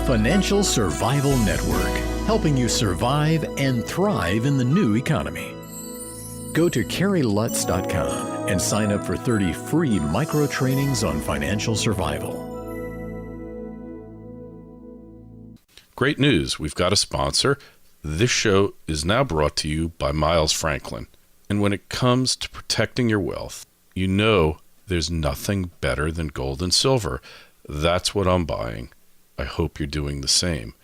Financial Survival Network, helping you survive and thrive in the new economy. Go to CarrieLutz.com and sign up for 30 free micro trainings on financial survival. Great news, we've got a sponsor. This show is now brought to you by Miles Franklin. And when it comes to protecting your wealth, you know there's nothing better than gold and silver. That's what I'm buying. I hope you're doing the same.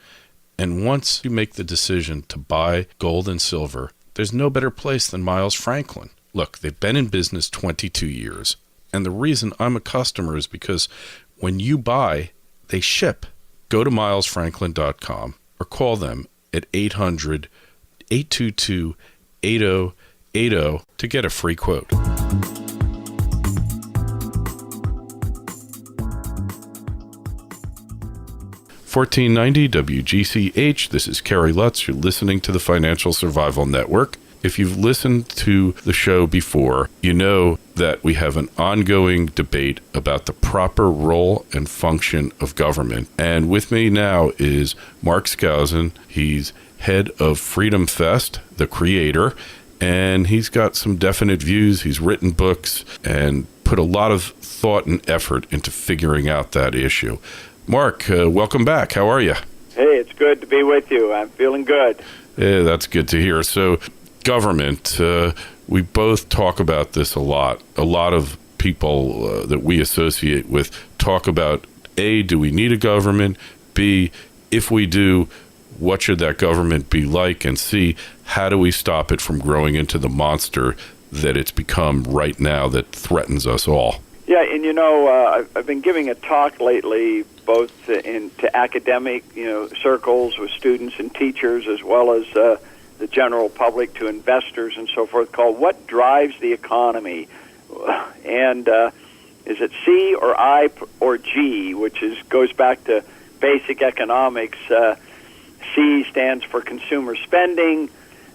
And once you make the decision to buy gold and silver, there's no better place than Miles Franklin. Look, they've been in business 22 years. And the reason I'm a customer is because when you buy, they ship. Go to milesfranklin.com or call them at 800-822-8080 to get a free quote. 1490 WGCH. This is Carrie Lutz. You're listening to the Financial Survival Network. If you've listened to the show before, you know that we have an ongoing debate about the proper role and function of government. And with me now is Mark Skousen. He's head of FreedomFest, the creator, and he's got some definite views. He's written books and put a lot of thought and effort into figuring out that issue. Mark, welcome back. How are you? Hey, it's good to be with you. I'm feeling good. Yeah, that's good to hear. So, government, we both talk about this a lot. A lot of people that we associate with talk about, A, do we need a government? B, if we do, what should that government be like? And C, how do we stop it from growing into the monster that it's become right now that threatens us all? Yeah, and you know, I've been giving a talk lately, both to academic, circles with students and teachers, as well as the general public, to investors and so forth, called "What Drives the Economy?" And is it C or I or G, which goes back to basic economics. C stands for consumer spending,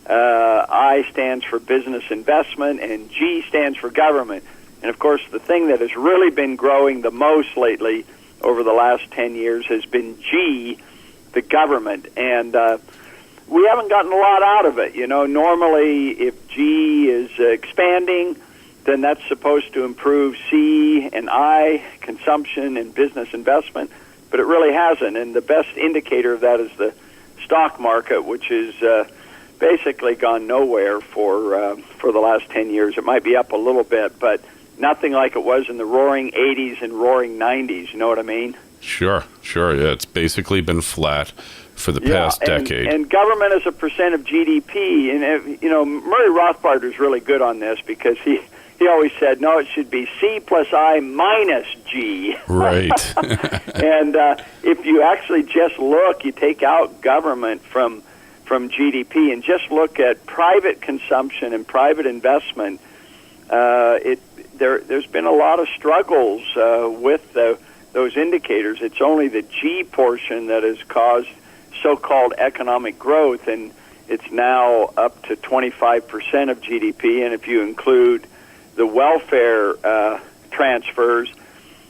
I stands for business investment, and G stands for government. And, of course, the thing that has really been growing the most lately over the last 10 years has been G, the government. And we haven't gotten a lot out of it. Normally if G is expanding, then that's supposed to improve C and I, consumption and business investment. But it really hasn't. And the best indicator of that is the stock market, which is basically gone nowhere for the last 10 years. It might be up a little bit, but nothing like it was in the roaring 80s and roaring 90s. You know what I mean? Sure. Yeah, it's basically been flat for the past decade. And government as a percent of GDP. And, Murray Rothbard is really good on this because he always said, no, it should be C plus I minus G. Right. And if you actually just look, you take out government from GDP and just look at private consumption and private investment, there's been a lot of struggles with those indicators. It's only the G portion that has caused so-called economic growth, and it's now up to 25% of GDP. And if you include the welfare transfers,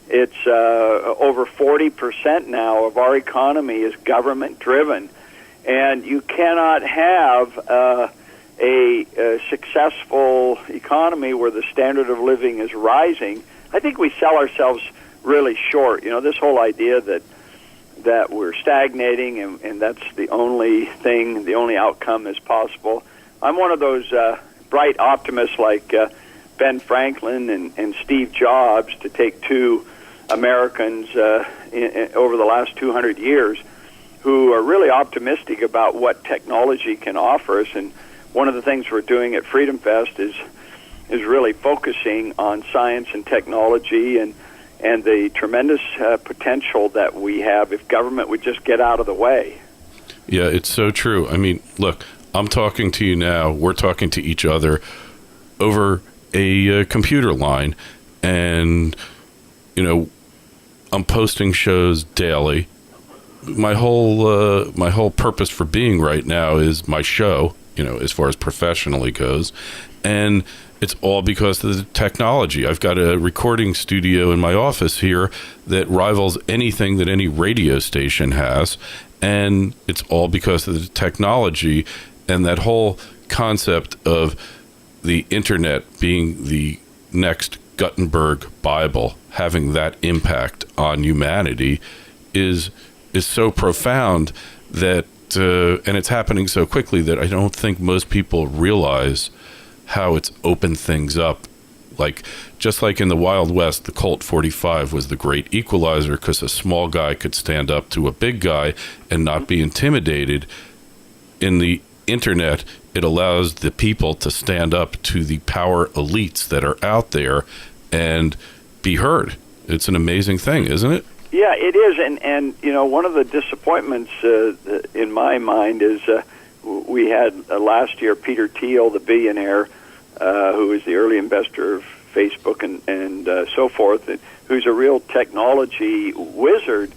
it's over 40% now of our economy is government-driven. And you cannot have a successful economy where the standard of living is rising. I think we sell ourselves really short. This whole idea that we're stagnating and that's the only thing, the only outcome is possible. I'm one of those bright optimists like Ben Franklin and Steve Jobs, to take two Americans over the last 200 years, who are really optimistic about what technology can offer us. And one of the things we're doing at FreedomFest is really focusing on science and technology and the tremendous potential that we have if government would just get out of the way. Yeah, it's so true. I mean, look, I'm talking to you now. We're talking to each other over a computer line, and, I'm posting shows daily. My whole purpose for being right now is my show, as far as professionally goes. And It's all because of the technology. I've got a recording studio in my office here that rivals anything that any radio station has, and it's all because of the technology and that whole concept of the internet being the next Gutenberg Bible, having that impact on humanity is so profound that, and it's happening so quickly that I don't think most people realize how it's opened things up. Like, just like in the Wild West, the Colt 45 was the great equalizer because a small guy could stand up to a big guy and not be intimidated. In the internet, it allows the people to stand up to the power elites that are out there and be heard. It's an amazing thing, isn't it? Yeah, it is. And you know, one of the disappointments in my mind is we had last year Peter Thiel, the billionaire, who is the early investor of Facebook and so forth, who's a real technology wizard,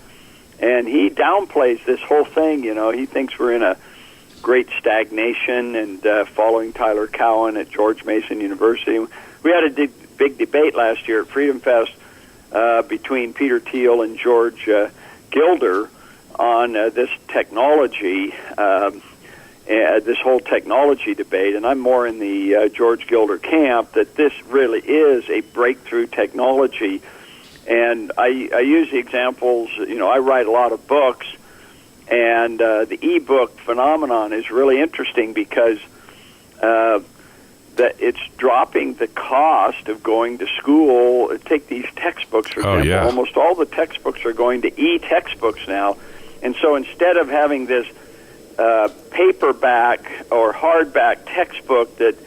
and he downplays this whole thing. You know, he thinks we're in a great stagnation, and following Tyler Cowen at George Mason University. We had a big debate last year at FreedomFest between Peter Thiel and George Gilder on this technology, this whole technology debate, and I'm more in the George Gilder camp, that this really is a breakthrough technology. And I use the examples, you know, I write a lot of books, and the e-book phenomenon is really interesting because that it's dropping the cost of going to school. Take these textbooks, for example. Yeah. Almost all the textbooks are going to e-textbooks now. And so instead of having this paperback or hardback textbook that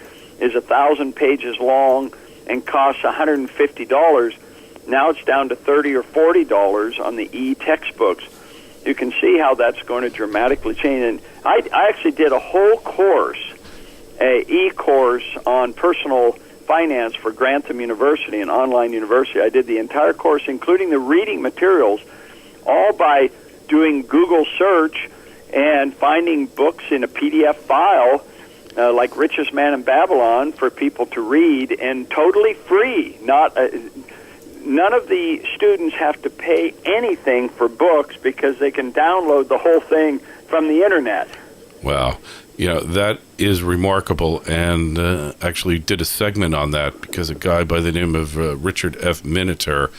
is 1,000 pages long and costs $150, now it's down to $30 or $40 on the e-textbooks. You can see how that's going to dramatically change. And I actually did a whole course, an e-course on personal finance for Grantham University, an online university. I did the entire course, including the reading materials, all by doing Google search and finding books in a PDF file, like Richest Man in Babylon, for people to read, and totally free. None of the students have to pay anything for books because they can download the whole thing from the internet. Wow. You know, that is remarkable, and actually did a segment on that because a guy by the name of Richard F. Miniter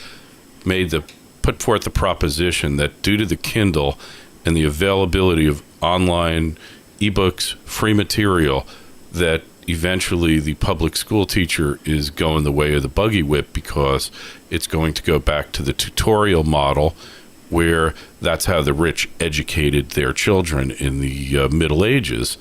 put forth the proposition that due to the Kindle and the availability of online ebooks, free material, that eventually the public school teacher is going the way of the buggy whip, because it's going to go back to the tutorial model, where that's how the rich educated their children in the Middle Ages.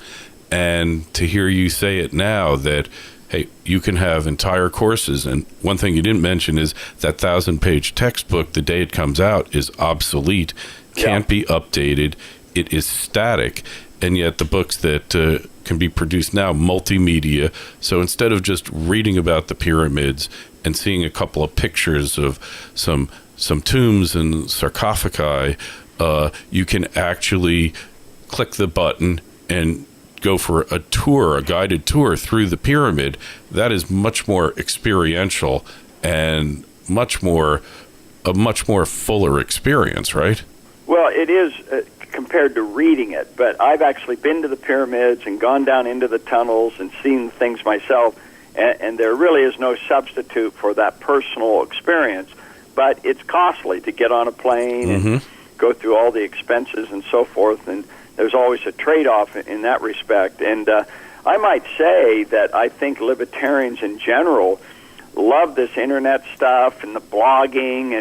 And to hear you say it now that, hey, you can have entire courses. And one thing you didn't mention is that 1,000-page textbook, the day it comes out, is obsolete, can't be updated, it is static. And yet the books that can be produced now, multimedia. So instead of just reading about the pyramids and seeing a couple of pictures of some tombs and sarcophagi, you can actually click the button and go for a tour, a guided tour through the pyramid. That is much more experiential and a much more fuller experience, right? Well, it is compared to reading it, but I've actually been to the pyramids and gone down into the tunnels and seen things myself, and there really is no substitute for that personal experience. But it's costly to get on a plane and go through all the expenses and so forth, and there's always a trade-off in that respect. And I might say that I think libertarians in general love this internet stuff and the blogging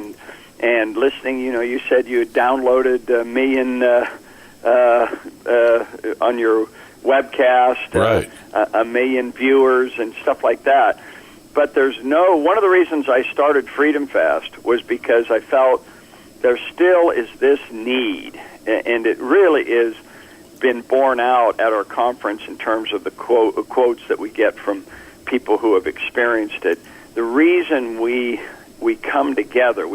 and listening. You know, you said you had downloaded a million on your webcast, right. A million viewers and stuff like that. But one of the reasons I started FreedomFest was because I felt there still is this need, and it really is been borne out at our conference in terms of the quotes that we get from people who have experienced it. The reason we come together,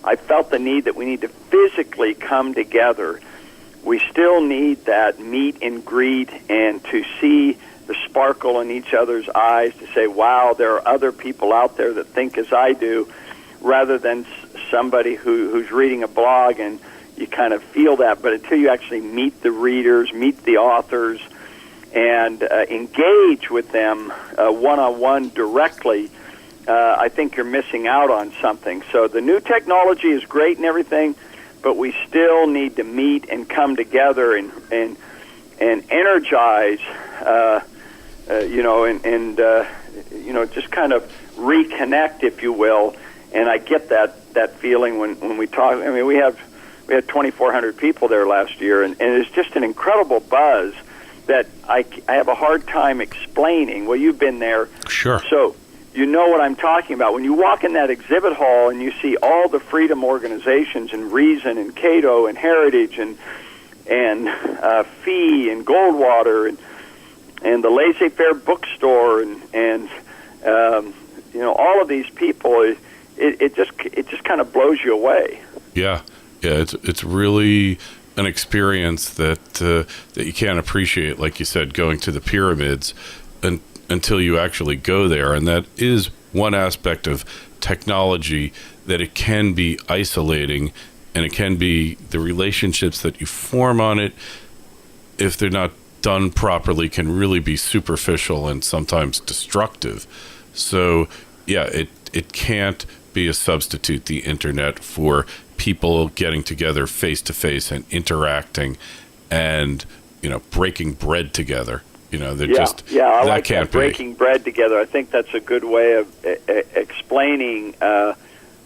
I felt the need that we need to physically come together we still need that meet and greet and to see the sparkle in each other's eyes, to say, wow, there are other people out there that think as I do, rather than somebody who's reading a blog and you kind of feel that. But until you actually meet the readers, meet the authors, and engage with them one-on-one directly, I think you're missing out on something. So the new technology is great and everything, but we still need to meet and come together and energize, just kind of reconnect, if you will. And I get that feeling when we talk. I mean, we had 2,400 people there last year, and it's just an incredible buzz that I have a hard time explaining. Well, you've been there. Sure. So you know what I'm talking about. When you walk in that exhibit hall and you see all the freedom organizations and Reason and Cato and Heritage and Fee and Goldwater and the Laissez-Faire bookstore and all of these people, it just kind of blows you away. Yeah, it's really an experience that you can't appreciate, like you said, going to the pyramids until you actually go there. And that is one aspect of technology, that it can be isolating, and it can be the relationships that you form on it, if they're not done properly, can really be superficial and sometimes destructive. So yeah, it can't be a substitute, the internet, for people getting together face to face and interacting and breaking bread together. I like that, breaking bread together. I think that's a good way of explaining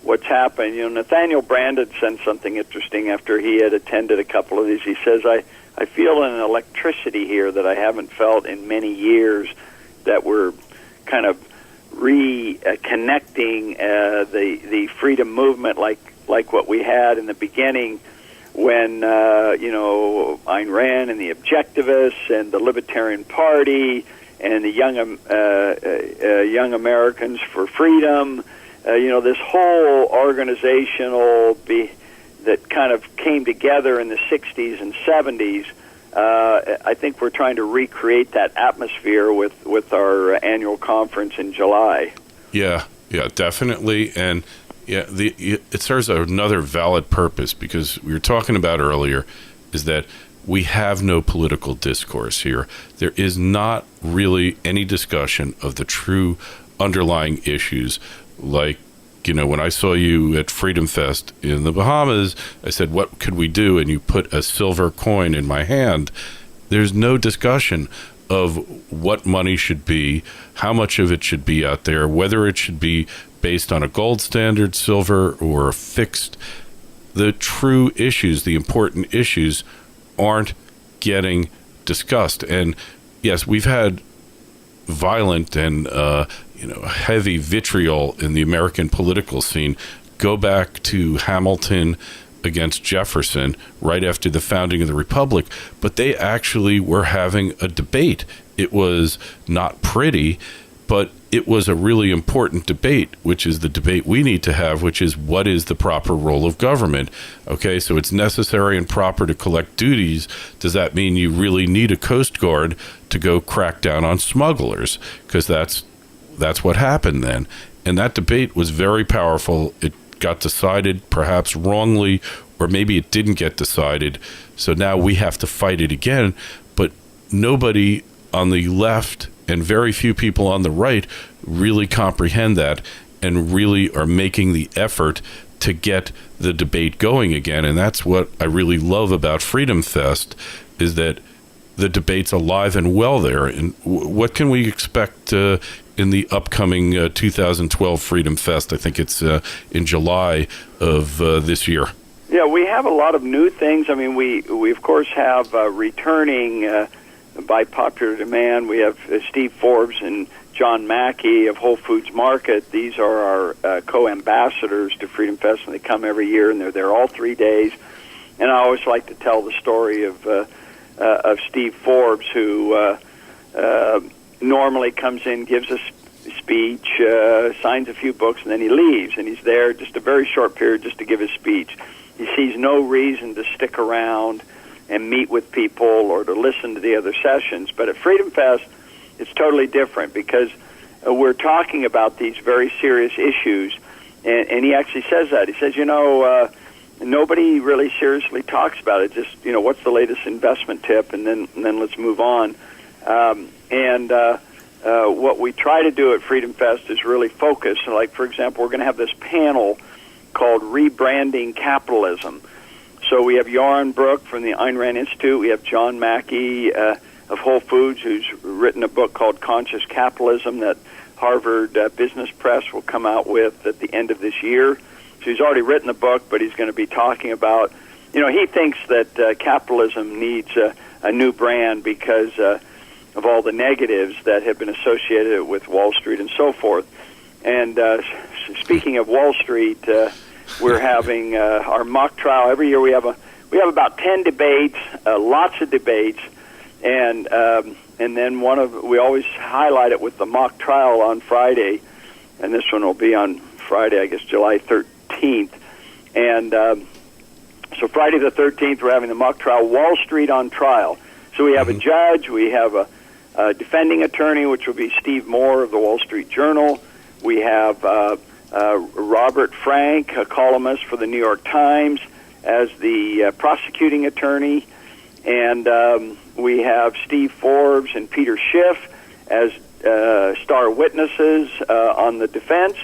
what's happened. Nathaniel Brandon said something interesting after he had attended a couple of these. He says, I feel an electricity here that I haven't felt in many years, that we're kind of reconnecting the freedom movement like what we had in the beginning when, Ayn Rand and the Objectivists and the Libertarian Party and the Young Americans for Freedom, this whole organizational that kind of came together in the 60s and 70s. I think we're trying to recreate that atmosphere with our annual conference in July. Yeah, definitely. And it serves another valid purpose, because we were talking about earlier is that we have no political discourse here. There is not really any discussion of the true underlying issues. Like, when I saw you at FreedomFest in the Bahamas, I said, what could we do? And you put a silver coin in my hand. There's no discussion of what money should be, how much of it should be out there, whether it should be based on a gold standard, silver, or a fixed. The true issues, the important issues, aren't getting discussed. And yes, we've had violent and heavy vitriol in the American political scene. Go back to Hamilton against Jefferson right after the founding of the Republic, but they actually were having a debate. It was not pretty, but it was a really important debate, which is the debate we need to have, which is, what is the proper role of government? Okay, so it's necessary and proper to collect duties. Does that mean you really need a Coast Guard to go crack down on smugglers? Because that's what happened then. And that debate was very powerful. It got decided, perhaps wrongly, or maybe it didn't get decided. So now we have to fight it again. But nobody on the left and very few people on the right really comprehend that and really are making the effort to get the debate going again. And that's what I really love about Freedom Fest, is that the debate's alive and well there. And what can we expect in the upcoming 2012 Freedom Fest? I think it's in July of this year. Yeah, we have a lot of new things. I mean, we of course have returning by popular demand. We have Steve Forbes and John Mackey of Whole Foods Market. These are our co-ambassadors to Freedom Fest, and they come every year, and they're there all 3 days. And I always like to tell the story of Steve Forbes, who normally comes in, gives a speech, signs a few books, and then he leaves. And he's there just a very short period just to give his speech. He sees no reason to stick around. meet with people or to listen to the other sessions. But at Freedom Fest, it's totally different because we're talking about these very serious issues. And he actually says that. He says, nobody really seriously talks about it. Just, what's the latest investment tip, and then let's move on. What we try to do at Freedom Fest is really focus. Like, for example, we're going to have this panel called Rebranding Capitalism. So we have Joran Brook from the Ayn Rand Institute. We have John Mackey of Whole Foods, who's written a book called Conscious Capitalism that Harvard Business Press will come out with at the end of this year. So he's already written the book, but he's going to be talking about, he thinks that capitalism needs a new brand because of all the negatives that have been associated with Wall Street and so forth. And speaking of Wall Street, we're having our mock trial. Every year we have about 10 debates, lots of debates, and then we always highlight it with the mock trial on Friday, and this one will be on Friday, I guess, July 13th. And so Friday the 13th, we're having the mock trial, Wall Street on trial. So we have a judge, we have a defending attorney, which will be Steve Moore of the Wall Street Journal. We have Robert Frank, a columnist for the New York Times, as the prosecuting attorney. And we have Steve Forbes and Peter Schiff as star witnesses on the defense.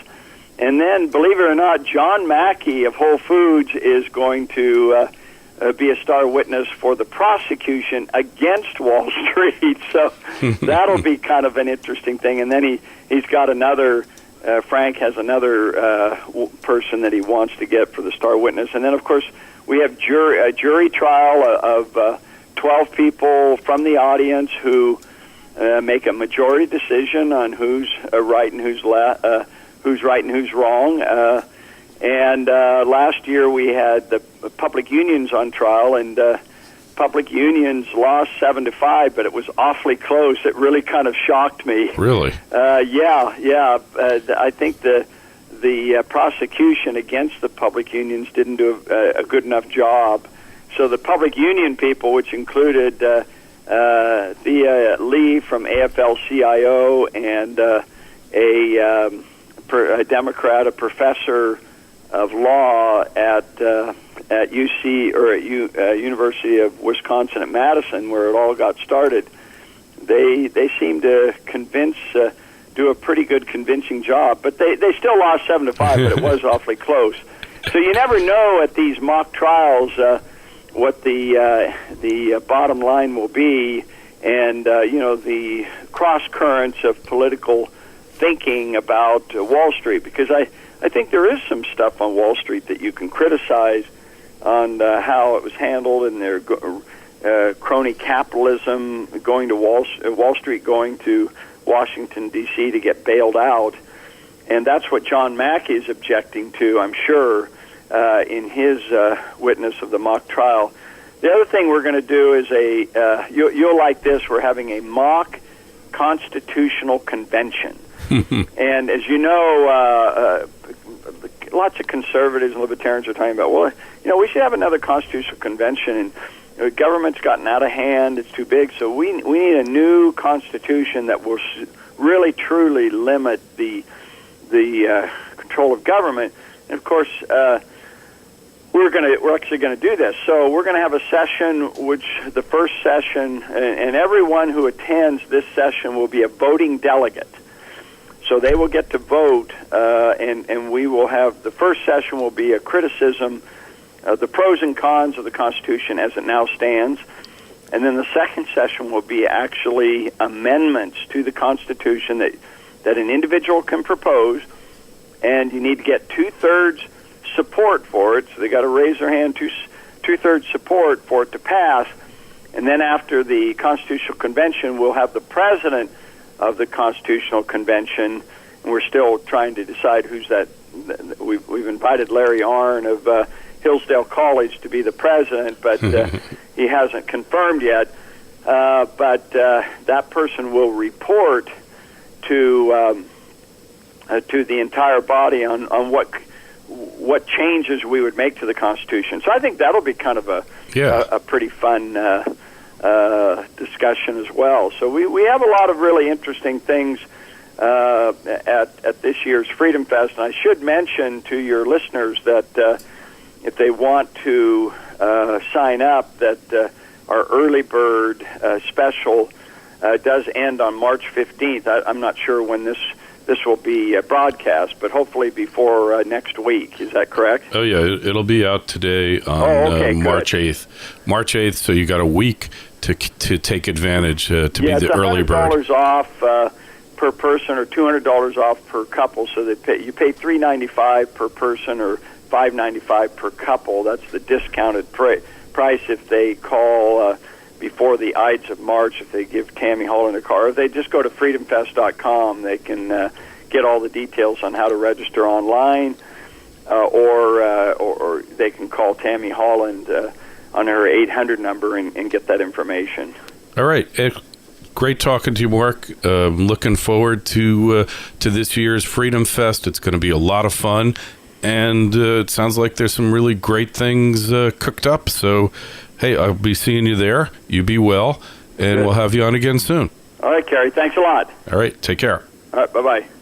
And then, believe it or not, John Mackey of Whole Foods is going to be a star witness for the prosecution against Wall Street. So that'll be kind of an interesting thing. And then he's got another, Frank has another person that he wants to get for the star witness. And then, of course, we have a jury trial of 12 people from the audience who make a majority decision on who's right and who's right and who's wrong. And last year we had the public unions on trial, and public unions lost 7-5, but it was awfully close. It really kind of shocked me. Really? Yeah. I think the prosecution against the public unions didn't do a good enough job. So the public union people, which included Thea Lee from AFL-CIO and a Democrat, a professor of law at UC or at University of Wisconsin at Madison, where it all got started, they seem to do a pretty good convincing job. But they still lost 7-5, but it was awfully close. So you never know at these mock trials what the bottom line will be, and the cross currents of political thinking about Wall Street, because I think there is some stuff on Wall Street that you can criticize on how it was handled, and their crony capitalism going to Wall Street going to Washington, D.C. to get bailed out. And that's what John Mackey is objecting to, I'm sure, in his witness of the mock trial. The other thing we're going to do is you'll like this, we're having a mock constitutional convention. And as you know, lots of conservatives and libertarians are talking about, we should have another constitutional convention, and the government's gotten out of hand, it's too big, so we need a new constitution that will really truly limit the control of government. And of course, we're actually going to do this. So we're going to have a session, which the first session, and everyone who attends this session will be a voting delegate. So they will get to vote, and we will have, the first session will be a criticism of the pros and cons of the Constitution as it now stands. And then the second session will be actually amendments to the Constitution that an individual can propose, and you need to get two-thirds support for it. So they got to raise their hand, two-thirds support for it to pass. And then after the Constitutional Convention, we'll have the president of the Constitutional Convention, and we're still trying to decide who's that. We've invited Larry Arnn of Hillsdale College to be the president, but he hasn't confirmed yet. But that person will report to the entire body on what changes we would make to the Constitution. So I think that'll be kind of a pretty fun discussion as well. So we have a lot of really interesting things at this year's Freedom Fest. And I should mention to your listeners that if they want to sign up, that our early bird special does end on March 15th. I'm not sure when this will be broadcast, but hopefully before next week. Is that correct? Oh, yeah. It'll be out today on March 8th. March 8th, so you got a week to take advantage to be the early bird. $100 off per person or $200 off per couple. So you pay $395 per person or $595 per couple. That's the discounted price if they call before the Ides of March, if they give Tammy Holland a car. If they just go to freedomfest.com, they can get all the details on how to register online, or they can call Tammy Holland on her 800 number and get that information. All right. Great talking to you, Mark. Looking forward to this year's Freedom Fest. It's going to be a lot of fun, and it sounds like there's some really great things cooked up. So, hey, I'll be seeing you there. You be well, and we'll have you on again soon. All right, Kerry. Thanks a lot. All right. Take care. All right. Bye-bye.